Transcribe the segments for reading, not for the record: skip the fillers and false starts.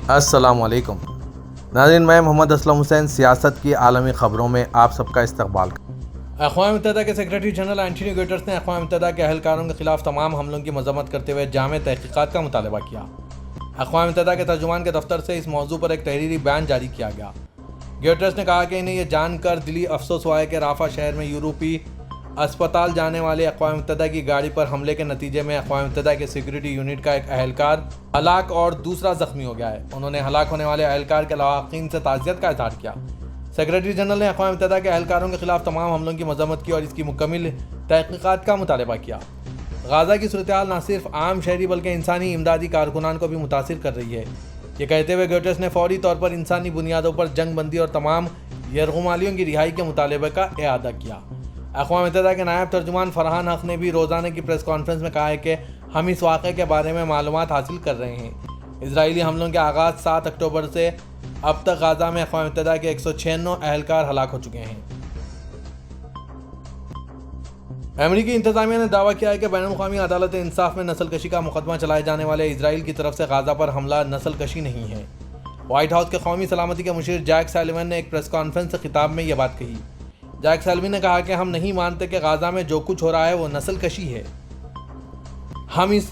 السلام علیکم ناظرین، میں محمد اسلم حسین سیاست کی عالمی خبروں میں آپ سب کا استقبال کرتا اقوام متحدہ کے سیکرٹری جنرل اینٹونیو گٹرس نے اقوام متحدہ کے اہلکاروں کے خلاف تمام حملوں کی مذمت کرتے ہوئے جامع تحقیقات کا مطالبہ کیا۔ اقوام متحدہ کے ترجمان کے دفتر سے اس موضوع پر ایک تحریری بیان جاری کیا گیا۔ گٹرس نے کہا کہ انہیں یہ جان کر دلی افسوس ہوا ہے کہ رافع شہر میں یورپی اسپتال جانے والے اقوام متحدہ کی گاڑی پر حملے کے نتیجے میں اقوام متحدہ کے سیکورٹی یونٹ کا ایک اہلکار ہلاک اور دوسرا زخمی ہو گیا ہے۔ انہوں نے ہلاک ہونے والے اہلکار کے لواحقین سے تعزیت کا اظہار کیا۔ سیکرٹری جنرل نے اقوام متحدہ کے اہلکاروں کے خلاف تمام حملوں کی مذمت کی اور اس کی مکمل تحقیقات کا مطالبہ کیا۔ غزہ کی صورتحال نہ صرف عام شہری بلکہ انسانی امدادی کارکنان کو بھی متاثر کر رہی ہے۔ یہ کہتے ہوئے گٹرس نے فوری طور پر انسانی بنیادوں پر جنگ بندی اور تمام یرغمالیوں کی رہائی کے مطالبے کا اعادہ کیا۔ اقوام متحدہ کے نائب ترجمان فرحان حق نے بھی روزانہ کی پریس کانفرنس میں کہا ہے کہ ہم اس واقعے کے بارے میں معلومات حاصل کر رہے ہیں۔ اسرائیلی حملوں کے آغاز 7 اکتوبر سے اب تک غزہ میں اقوام متحدہ کے 196 اہلکار ہلاک ہو چکے ہیں۔ امریکی انتظامیہ نے دعویٰ کیا ہے کہ بین الاقوامی عدالت انصاف میں نسل کشی کا مقدمہ چلائے جانے والے اسرائیل کی طرف سے غزہ پر حملہ نسل کشی نہیں ہے۔ وائٹ ہاؤس کے قومی سلامتی کے مشیر جیک سالیون نے ایک پریس کانفرنس سے خطاب میں یہ بات کہی۔ جیک سالیون نے کہا کہ ہم نہیں مانتے کہ غزہ میں جو کچھ ہو رہا ہے وہ نسل کشی ہے۔ ہم اس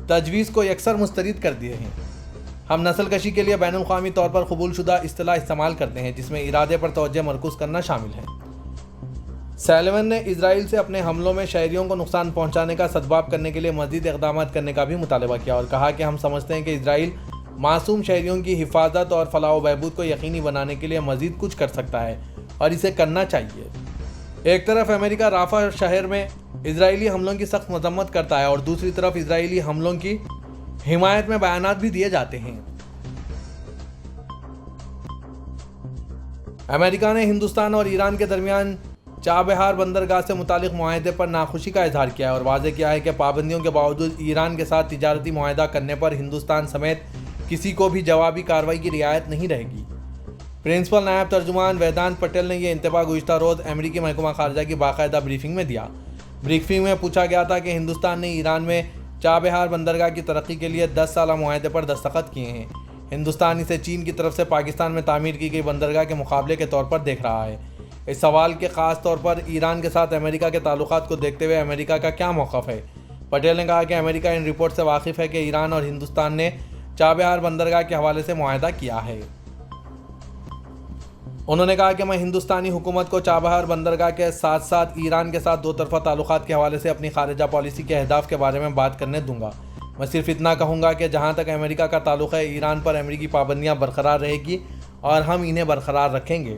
تجویز کو یکسر مسترد کر دیے ہیں۔ ہم نسل کشی کے لیے بین الاقوامی طور پر قبول شدہ اصطلاح استعمال کرتے ہیں جس میں ارادے پر توجہ مرکوز کرنا شامل ہے۔ سالیون نے اسرائیل سے اپنے حملوں میں شہریوں کو نقصان پہنچانے کا سدباب کرنے کے لیے مزید اقدامات کرنے کا بھی مطالبہ کیا اور کہا کہ ہم سمجھتے ہیں کہ اسرائیل معصوم شہریوں کی حفاظت اور فلاح و بہبود کو یقینی بنانے کے لیے مزید کچھ کر سکتا ہے اور اسے کرنا چاہیے۔ ایک طرف امریکہ رافع شہر میں اسرائیلی حملوں کی سخت مذمت کرتا ہے اور دوسری طرف اسرائیلی حملوں کی حمایت میں بیانات بھی دیے جاتے ہیں۔ امریکہ نے ہندوستان اور ایران کے درمیان چابہار بندرگاہ سے متعلق معاہدے پر ناخوشی کا اظہار کیا ہے اور واضح کیا ہے کہ پابندیوں کے باوجود ایران کے ساتھ تجارتی معاہدہ کرنے پر ہندوستان سمیت کسی کو بھی جوابی کارروائی کی رعایت نہیں رہے گی۔ پرنسپل نائب ترجمان ویدانت پٹیل نے یہ انتباہ گزشتہ روز امریکی محکمہ خارجہ کی باقاعدہ بریفنگ میں دیا۔ بریفنگ میں پوچھا گیا تھا کہ ہندوستان نے ایران میں چابہار بندرگاہ کی ترقی کے لیے 10 سالہ معاہدے پر دستخط کیے ہیں۔ ہندوستان اسے چین کی طرف سے پاکستان میں تعمیر کی گئی بندرگاہ کے مقابلے کے طور پر دیکھ رہا ہے۔ اس سوال کے خاص طور پر ایران کے ساتھ امریکہ کے تعلقات کو دیکھتے ہوئے امریکہ کا کیا موقف ہے؟ پٹیل نے کہا کہ امریکہ ان رپورٹ سے واقف ہے کہ ایران اور ہندوستان نے چابہار بندرگاہ کے حوالے سے معاہدہ کیا ہے۔ انہوں نے کہا کہ میں ہندوستانی حکومت کو چابہار بندرگاہ کے ساتھ ساتھ ایران کے ساتھ دو طرفہ تعلقات کے حوالے سے اپنی خارجہ پالیسی کے اہداف کے بارے میں بات کرنے دوں گا۔ میں صرف اتنا کہوں گا کہ جہاں تک امریکہ کا تعلق ہے ایران پر امریکی پابندیاں برقرار رہے گی اور ہم انہیں برقرار رکھیں گے۔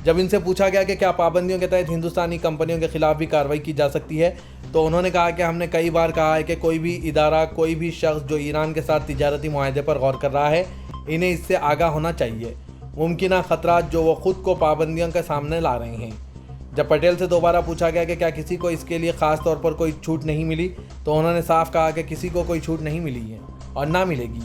جب ان سے پوچھا گیا کہ کیا پابندیوں کے تحت ہندوستانی کمپنیوں کے خلاف بھی کارروائی کی جا سکتی ہے تو انہوں نے کہا کہ ہم نے کئی بار کہا ہے کہ کوئی بھی ادارہ، کوئی بھی شخص جو ایران کے ساتھ تجارتی معاہدے پر غور کر رہا ہے انہیں اس سے آگاہ ہونا چاہیے، ممکنہ خطرات جو وہ خود کو پابندیوں کے سامنے لا رہے ہیں۔ جب پٹیل سے دوبارہ پوچھا گیا کہ کیا کسی کو اس کے لیے خاص طور پر کوئی چھوٹ نہیں ملی تو انہوں نے صاف کہا کہ کسی کو کوئی چھوٹ نہیں ملی ہے اور نہ ملے گی۔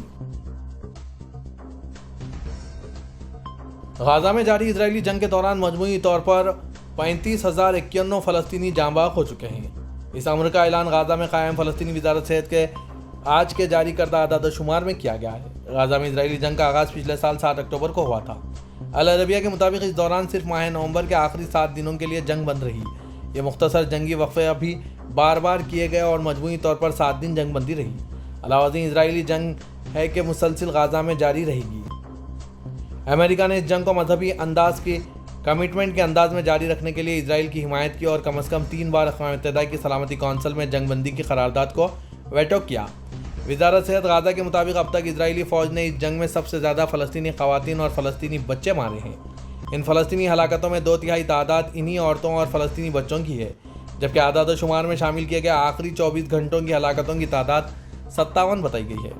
غزہ میں جاری اسرائیلی جنگ کے دوران مجموعی طور پر 35,051 فلسطینی جاں بحق ہو چکے ہیں۔ اس امر کا اعلان غزہ میں قائم فلسطینی وزارت صحت کے آج کے جاری کردہ اعداد و شمار میں کیا گیا ہے۔ غزہ میں اسرائیلی جنگ کا آغاز پچھلے سال 7 اکتوبر کو ہوا تھا۔ العربیہ کے مطابق اس دوران صرف ماہ نومبر کے آخری 7 دنوں کے لیے جنگ بند رہی۔ یہ مختصر جنگی وقفے ابھی بار بار کیے گئے اور مجموعی طور پر 7 دن جنگ بندی رہی۔ علاوہ ازیں اسرائیلی جنگ ہے کہ مسلسل غزہ میں جاری رہے گی۔ امریکہ نے اس جنگ کو مذہبی انداز کی کمٹمنٹ کے انداز میں جاری رکھنے کے لیے اسرائیل کی حمایت کی اور کم از کم 3 بار اقوام متحدہ کی سلامتی کونسل میں جنگ بندی کی قرارداد کو ویٹو کیا۔ وزارت صحت غزہ کے مطابق اب تک اسرائیلی فوج نے اس جنگ میں سب سے زیادہ فلسطینی خواتین اور فلسطینی بچے مارے ہیں۔ ان فلسطینی ہلاکتوں میں 2/3 تعداد انہی عورتوں اور فلسطینی بچوں کی ہے، جبکہ اعداد و شمار میں شامل کیے گئے آخری 24 گھنٹوں کی ہلاکتوں کی تعداد 57 بتائی گئی ہے۔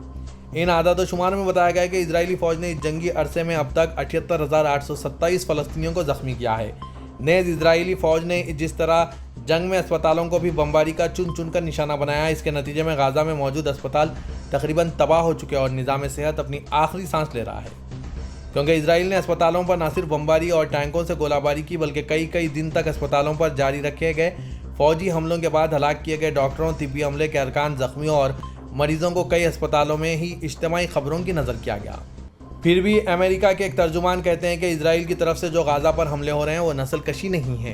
ان اعداد و شمار میں بتایا گیا ہے کہ اسرائیلی فوج نے اس جنگی عرصے میں اب تک 78,827 فلسطینیوں کو زخمی کیا ہے۔ نیز اسرائیلی فوج نے جس طرح جنگ میں اسپتالوں کو بھی بمباری کا چن چن کر نشانہ بنایا، اس کے نتیجے میں غزہ میں موجود اسپتال تقریباً تباہ ہو چکے اور نظام صحت اپنی آخری سانس لے رہا ہے، کیونکہ اسرائیل نے اسپتالوں پر نہ صرف بمباری اور ٹینکوں سے گولہ باری کی بلکہ کئی دن تک اسپتالوں پر جاری رکھے گئے فوجی حملوں کے بعد ہلاک کیے گئے ڈاکٹروں، طبی عملے کے ارکان، زخمیوں اور مریضوں کو کئی اسپتالوں میں ہی اجتماعی قبروں کی نظر کیا گیا۔ پھر بھی امریکہ کے ایک ترجمان کہتے ہیں کہ اسرائیل کی طرف سے جو غزہ پر حملے ہو رہے ہیں وہ نسل کشی نہیں ہے۔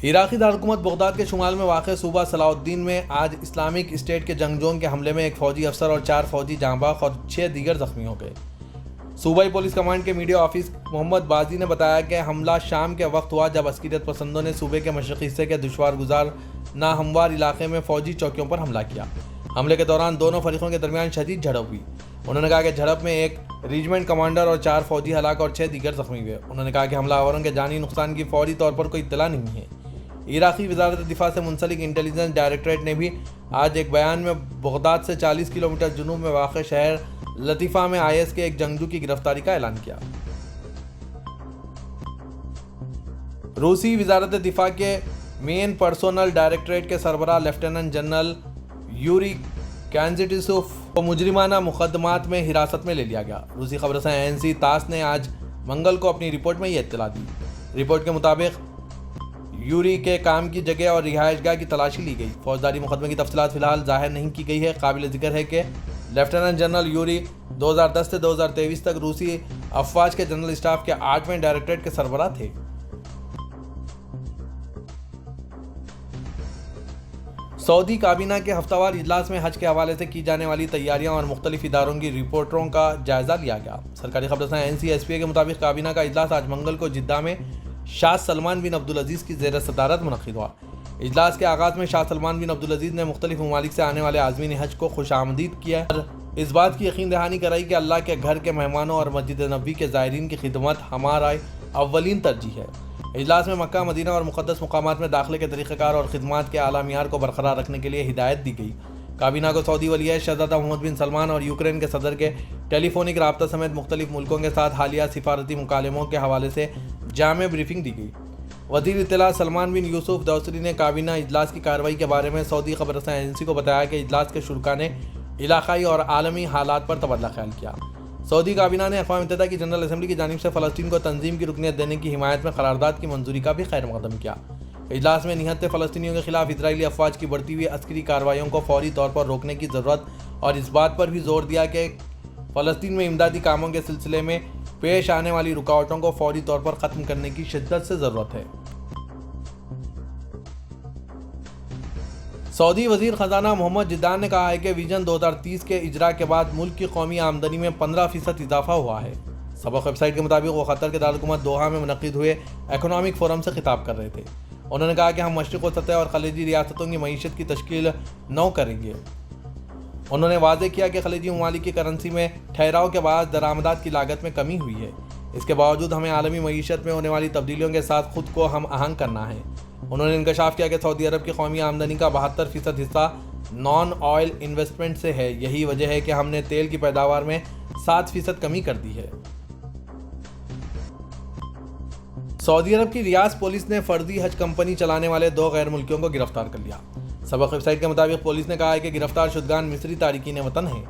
عراقی دارالحکومت بغداد کے شمال میں واقع صوبہ صلاح الدین میں آج اسلامک اسٹیٹ کے جنگجوؤں کے حملے میں ایک فوجی افسر اور 4 فوجی جاں بحق اور 6 دیگر زخمی ہو گئے۔ صوبائی پولیس کمانڈ کے میڈیا آفس محمد بازی نے بتایا کہ حملہ شام کے وقت ہوا جب عسکریت پسندوں نے صوبے کے مشرقی حصے کے دشوار گزار ناہموار علاقے میں فوجی چوکیوں پر حملہ کیا۔ حملے کے دوران دونوں فریقوں کے درمیان شدید جھڑپ ہوئی۔ انہوں نے کہا کہ جھڑپ میں ایک ریجمنٹ کمانڈر اور 4 فوجی ہلاک اور 6 دیگر زخمی ہوئے۔ انہوں نے کہا کہ حملہ آوروں کے جانی نقصان کی فوری طور پر کوئی اطلاع نہیں ہے۔ عراقی وزارت دفاع سے منسلک انٹیلیجنس ڈائریکٹریٹ نے بھی آج ایک بیان میں بغداد سے 40 کلومیٹر جنوب میں واقع شہر لطیفہ میں IS کے ایک جنگجو کی گرفتاری کا اعلان کیا۔ روسی وزارت دفاع کے مین پرسونل ڈائریکٹریٹ کے سربراہ لیفٹیننٹ جنرل یوری کینزیٹسوف کو مجرمانہ مقدمات میں حراست میں لے لیا گیا۔ روسی خبر رساں ANC تاس نے آج منگل کو اپنی رپورٹ میں یہ اطلاع دی۔ رپورٹ کے مطابق یوری کے کام کی جگہ اور رہائش گاہ کی تلاشی لی گئی۔ فوجداری مقدمے کی تفصیلات فی الحال ظاہر نہیں کی گئی ہے۔ قابل ذکر ہے کہ لیفٹیننٹ جنرل یوری 2010 سے 2023 تک روسی افواج کے جنرل اسٹاف کے 8ویں ڈائریکٹریٹ کے سربراہ تھے۔ سعودی کابینہ کے ہفتہ وار اجلاس میں حج کے حوالے سے کی جانے والی تیاریاں اور مختلف اداروں کی رپورٹوں کا جائزہ لیا گیا۔ سرکاری خبر رساں NCSPA کے مطابق کابینہ کا اجلاس آج منگل کو جدہ میں شاہ سلمان بن عبدالعزیز کی زیر صدارت منعقد ہوا۔ اجلاس کے آغاز میں شاہ سلمان بن عبدالعزیز نے مختلف ممالک سے آنے والے عازمین حج کو خوش آمدید کیا اور اس بات کی یقین دہانی کرائی کہ اللہ کے گھر کے مہمانوں اور مسجد نبوی کے زائرین کی خدمت ہمارا اولین ترجیح ہے۔ اجلاس میں مکہ مدینہ اور مقدس مقامات میں داخلے کے طریقہ کار اور خدمات کے اعلیٰ معیار کو برقرار رکھنے کے لیے ہدایت دی گئی۔ کابینہ کو سعودی ولی عہد شہزادہ محمد بن سلمان اور یوکرین کے صدر کے ٹیلی فونک رابطہ سمیت مختلف ملکوں کے ساتھ حالیہ سفارتی مکالموں کے حوالے سے جامع بریفنگ دی گئی۔ وزیر اطلاع سلمان بن یوسف دوسری نے کابینہ اجلاس کی کارروائی کے بارے میں سعودی خبر رساں ایجنسی کو بتایا کہ اجلاس کے شرکاء نے علاقائی اور عالمی حالات پر تبادلہ خیال کیا۔ سعودی کابینہ نے اقوام متحدہ کی جنرل اسمبلی کی جانب سے فلسطین کو تنظیم کی رکنیت دینے کی حمایت میں قرارداد کی منظوری کا بھی خیر مقدم کیا۔ اجلاس میں نہتے فلسطینیوں کے خلاف اسرائیلی افواج کی بڑھتی ہوئی عسکری کارروائیوں کو فوری طور پر روکنے کی ضرورت اور اس بات پر بھی زور دیا کہ فلسطین میں امدادی کاموں کے سلسلے میں پیش آنے والی رکاوٹوں کو فوری طور پر ختم کرنے کی شدت سے ضرورت ہے۔ سعودی وزیر خزانہ محمد جدان نے کہا ہے کہ ویژن 2030 کے اجرا کے بعد ملک کی قومی آمدنی میں 15% اضافہ ہوا ہے۔ سبق ویب سائٹ کے مطابق وہ قطر کے دارالحکومت دوحہ میں منعقد ہوئے اکنامک فورم سے خطاب کر رہے تھے۔ انہوں نے کہا کہ ہم مشرق وسطی اور خلیجی ریاستوں کی معیشت کی تشکیل نو کریں گے۔ انہوں نے واضح کیا کہ خلیجی ممالک کی کرنسی میں ٹھہراؤ کے بعد درآمدات کی لاگت میں کمی ہوئی ہے۔ اس کے باوجود ہمیں عالمی معیشت میں ہونے والی تبدیلیوں کے ساتھ خود کو ہم آہنگ کرنا ہے۔ انہوں نے انکشاف کیا کہ سعودی عرب کی قومی آمدنی کا 72% حصہ نان آئل انویسٹمنٹ سے ہے۔ یہی وجہ ہے کہ ہم نے تیل کی پیداوار میں 7% کمی کر دی ہے۔ سعودی عرب کی ریاض پولیس نے فرضی حج کمپنی چلانے والے 2 غیر ملکیوں کو گرفتار کر لیا۔ سبق ویب سائٹ کے مطابق پولیس نے کہا ہے کہ گرفتار شدگان مصری تارکین وطن ہیں۔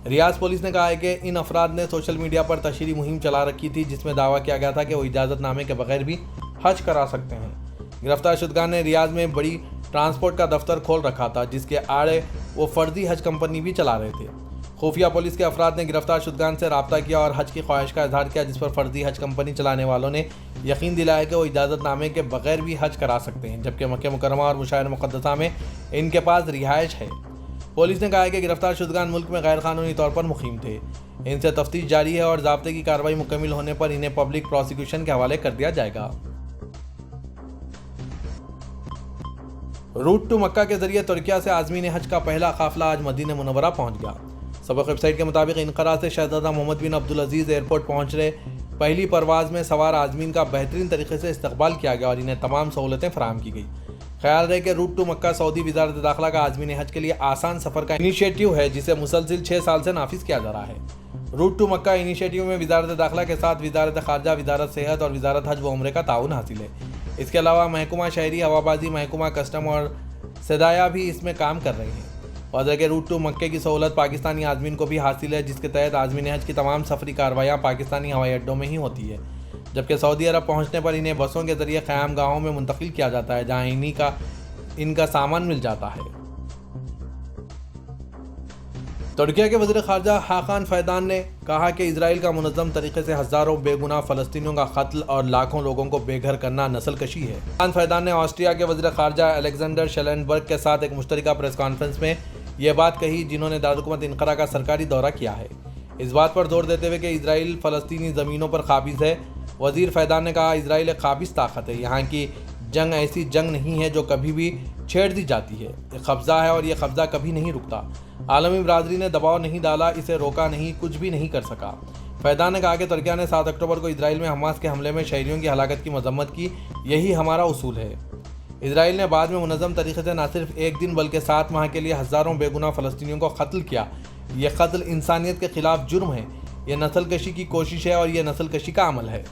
ریاض پولیس نے کہا ہے کہ ان افراد نے سوشل میڈیا پر تشہیری مہم چلا رکھی تھی جس میں دعویٰ کیا گیا تھا کہ وہ اجازت نامے کے بغیر بھی حج کرا سکتے ہیں۔ گرفتار شدگان نے ریاض میں بڑی ٹرانسپورٹ کا دفتر کھول رکھا تھا جس کے آڑے وہ فرضی حج کمپنی بھی چلا رہے تھے۔ خفیہ پولیس کے افراد نے گرفتار شدگان سے رابطہ کیا اور حج کی خواہش کا اظہار کیا، جس پر فرضی حج کمپنی چلانے والوں نے یقین دلایا کہ وہ اجازت نامے کے بغیر بھی حج کرا سکتے ہیں، جبکہ مکہ مکرمہ اور مشاعر مقدسہ میں ان کے پاس رہائش ہے۔ پولیس نے کہا ہے کہ گرفتار شدگان ملک میں غیر قانونی طور پر مقیم تھے۔ ان سے تفتیش جاری ہے اور ضابطے کی کارروائی مکمل ہونے پر انہیں پبلک پروسیکیوشن کے حوالے کر دیا جائے گا۔ روٹ ٹو مکہ کے ذریعے ترکیہ سے عازمین حج کا پہلا قافلہ آج مدینہ منورہ پہنچ گیا۔ سبق ویب سائٹ کے مطابق انقرہ سے شہزادہ محمد بن عبدالعزیز ایئرپورٹ پہنچ رہے پہلی پرواز میں سوار عازمین کا بہترین طریقے سے استقبال کیا گیا اور انہیں تمام سہولتیں فراہم کی گئی۔ خیال رہے کہ روٹ ٹو مکہ سعودی وزارت داخلہ کا عازمین حج کے لیے آسان سفر کا انیشیٹو ہے جسے مسلسل 6 سال سے نافذ کیا جا رہا ہے۔ روٹ ٹو مکہ انیشیٹو میں وزارت داخلہ کے ساتھ وزارت خارجہ، وزارت صحت اور وزارت حج و عمرے کا تعاون حاصل ہے۔ اس کے علاوہ محکمہ شہری ہوابازی، محکمہ کسٹم اور سدایا بھی اس میں کام کر رہے ہیں۔ واضح کہ روٹ ٹو مکہ کی سہولت پاکستانی عازمین کو بھی حاصل ہے، جس کے تحت عازمین حج کی تمام سفری کارروائیاں پاکستانی ہوائی اڈوں میں ہی ہوتی ہے، جبکہ سعودی عرب پہنچنے پر انہیں بسوں کے ذریعے قیام گاہوں میں منتقل کیا جاتا ہے جہاں ان کا سامان مل جاتا ہے۔ ترکیہ کے وزیر خارجہ حاکان فیدان نے کہا کہ اسرائیل کا منظم طریقے سے ہزاروں بے گناہ فلسطینیوں کا قتل اور لاکھوں لوگوں کو بے گھر کرنا نسل کشی ہے۔ حاکان فیدان نے آسٹریا کے وزیر خارجہ الیگزینڈر شیلنبرگ کے ساتھ ایک مشترکہ پریس کانفرنس میں یہ بات کہی، جنہوں نے دارالحکومت انقرہ کا سرکاری دورہ کیا ہے، اس بات پر زور دیتے ہوئے کہ اسرائیل فلسطینی زمینوں پر قابض ہے۔ وزیر فیدان نے کہا، اسرائیل ایک قابض طاقت ہے، یہاں کی جنگ ایسی جنگ نہیں ہے جو کبھی بھی چھیڑ دی جاتی ہے، یہ قبضہ ہے اور یہ قبضہ کبھی نہیں رکتا۔ عالمی برادری نے دباؤ نہیں ڈالا، اسے روکا نہیں، کچھ بھی نہیں کر سکا۔ فیدان نے کہا کہ ترکیہ نے 7 اکتوبر کو اسرائیل میں حماس کے حملے میں شہریوں کی ہلاکت کی مذمت کی، یہی ہمارا اصول ہے۔ اسرائیل نے بعد میں منظم طریقے سے نہ صرف ایک دن بلکہ 7 ماہ کے لیے ہزاروں بے گناہ فلسطینیوں کو قتل کیا۔ یہ قتل انسانیت کے خلاف جرم ہے، یہ نسل کشی کی کوشش ہے اور یہ نسل کشی کا عمل ہے۔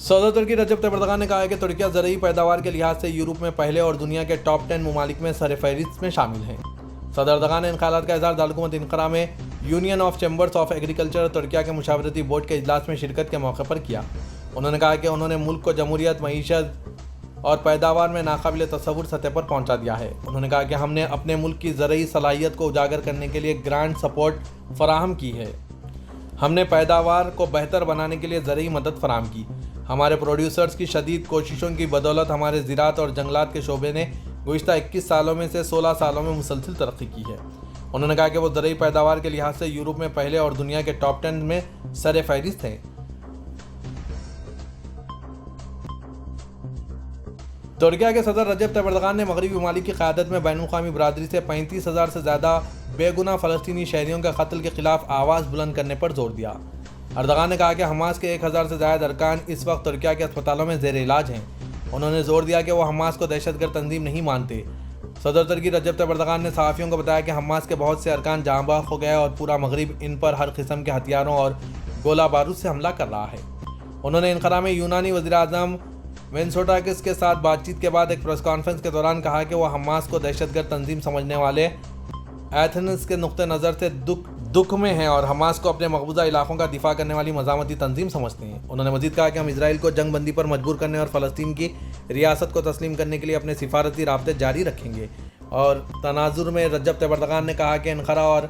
صدر ترکی رجب طیب اردوغان نے کہا ہے کہ ترکیہ زرعی پیداوار کے لحاظ سے یورپ میں پہلے اور دنیا کے ٹاپ 10 ممالک میں سر فہرست میں شامل ہیں۔ صدر اردوغان نے ان خیالات کا اظہار دارالحکومت انقرہ میں union of chambers of agriculture اور ترکیہ کے مشاورتی بورڈ کے اجلاس میں شرکت کے موقع پر کیا۔ انہوں نے کہا کہ انہوں نے ملک کو جمہوریت، معیشت اور پیداوار میں ناقابل تصور سطح پر پہنچا دیا ہے۔ انہوں نے کہا کہ ہم نے اپنے ملک کی زرعی صلاحیت کو اجاگر کرنے کے لیے گرانٹ سپورٹ فراہم کی ہے، ہم نے پیداوار کو بہتر بنانے کے لیے زرعی مدد فراہم کی۔ ہمارے پروڈیوسرز کی شدید کوششوں کی بدولت ہمارے زراعت اور جنگلات کے شعبے نے گزشتہ 21 سالوں میں سے 16 سالوں میں مسلسل ترقی کی ہے۔ انہوں نے کہا کہ وہ زرعی پیداوار کے لحاظ سے یورپ میں پہلے اور دنیا کے ٹاپ 10 میں سر فہرست ہیں۔ ترکیہ کے صدر رجب طیب اردوغان نے مغربی ممالک کی قیادت میں بین الاقوامی برادری سے 35,000 سے زیادہ بے گناہ فلسطینی شہریوں کے قتل کے خلاف آواز بلند کرنے پر زور دیا۔ اردوغان نے کہا کہ حماس کے 1000 سے زائد ارکان اس وقت ترکیہ کے اسپتالوں میں زیر علاج ہیں۔ انہوں نے زور دیا کہ وہ حماس کو دہشت گرد تنظیم نہیں مانتے۔ صدر ترکی رجب طیب اردوغان نے صحافیوں کو بتایا کہ حماس کے بہت سے ارکان جاں بحق ہو گئے اور پورا مغرب ان پر ہر قسم کے ہتھیاروں اور گولہ بارود سے حملہ کر رہا ہے۔ انہوں نے انقرہ میں یونانی وزیر اعظم مینسوٹاکس کے ساتھ بات چیت کے بعد ایک پریس کانفرنس کے دوران کہا کہ وہ حماس کو دہشت گرد تنظیم سمجھنے والے ایتھنز کے نقطہ نظر سے دکھ میں ہیں اور حماس کو اپنے مقبوضہ علاقوں کا دفاع کرنے والی مزاحمتی تنظیم سمجھتے ہیں۔ انہوں نے مزید کہا کہ ہم اسرائیل کو جنگ بندی پر مجبور کرنے اور فلسطین کی ریاست کو تسلیم کرنے کے لیے اپنے سفارتی رابطے جاری رکھیں گے۔ اور تناظر میں رجب طیب اردوغان نے کہا کہ انقرہ اور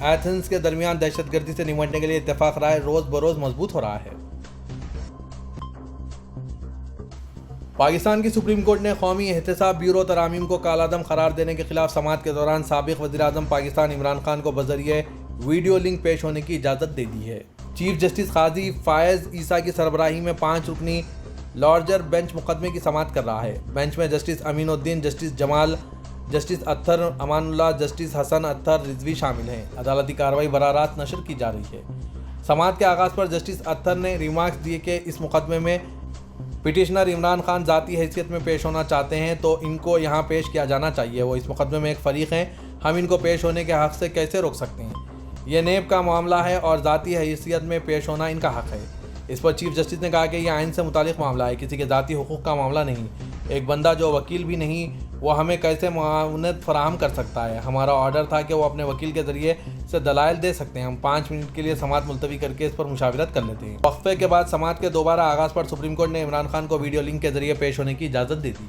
ایتھنز کے درمیان دہشت گردی سے نمٹنے کے لیے اتفاق رائے روز بروز مضبوط ہو رہا ہے۔ پاکستان کی سپریم کورٹ نے قومی احتساب بیورو ترامیم کو کالعدم قرار دینے کے خلاف سماعت کے دوران سابق وزیر اعظم پاکستان عمران خان کو بذریعہ ویڈیو لنک پیش ہونے کی اجازت دے دی ہے۔ چیف جسٹس قاضی فائز عیسیٰ کی سربراہی میں 5 رکنی لارجر بینچ مقدمے کی سماعت کر رہا ہے۔ بینچ میں جسٹس امین الدین، جسٹس جمال، جسٹس اطہر امان اللہ، جسٹس حسن اطہر رضوی شامل ہیں۔ عدالتی کارروائی براہ راست نشر کی جا رہی ہے۔ سماعت کے آغاز پر جسٹس اطہر نے ریمارکس دیے کہ اس مقدمے میں پٹیشنر عمران خان ذاتی حیثیت میں پیش ہونا چاہتے ہیں تو ان کو یہاں پیش کیا جانا چاہیے، وہ اس مقدمے میں ایک فریق ہیں، ہم ان کو پیش ہونے کے حق سے کیسے روک سکتے ہیں؟ یہ نیب کا معاملہ ہے اور ذاتی حیثیت میں پیش ہونا ان کا حق ہے۔ اس پر چیف جسٹس نے کہا کہ یہ آئین سے متعلق معاملہ ہے، کسی کے ذاتی حقوق کا معاملہ نہیں۔ ایک بندہ جو وکیل بھی نہیں وہ ہمیں کیسے معاونت فراہم کر سکتا ہے؟ ہمارا آرڈر تھا کہ وہ اپنے وکیل کے ذریعے سے دلائل دے سکتے ہیں۔ ہم 5 منٹ کے لیے سماعت ملتوی کر کے اس پر مشاورت کر لیتے ہیں۔ وقفے کے بعد سماعت کے دوبارہ آغاز پر سپریم کورٹ نے عمران خان کو ویڈیو لنک کے ذریعے پیش ہونے کی اجازت دے دی۔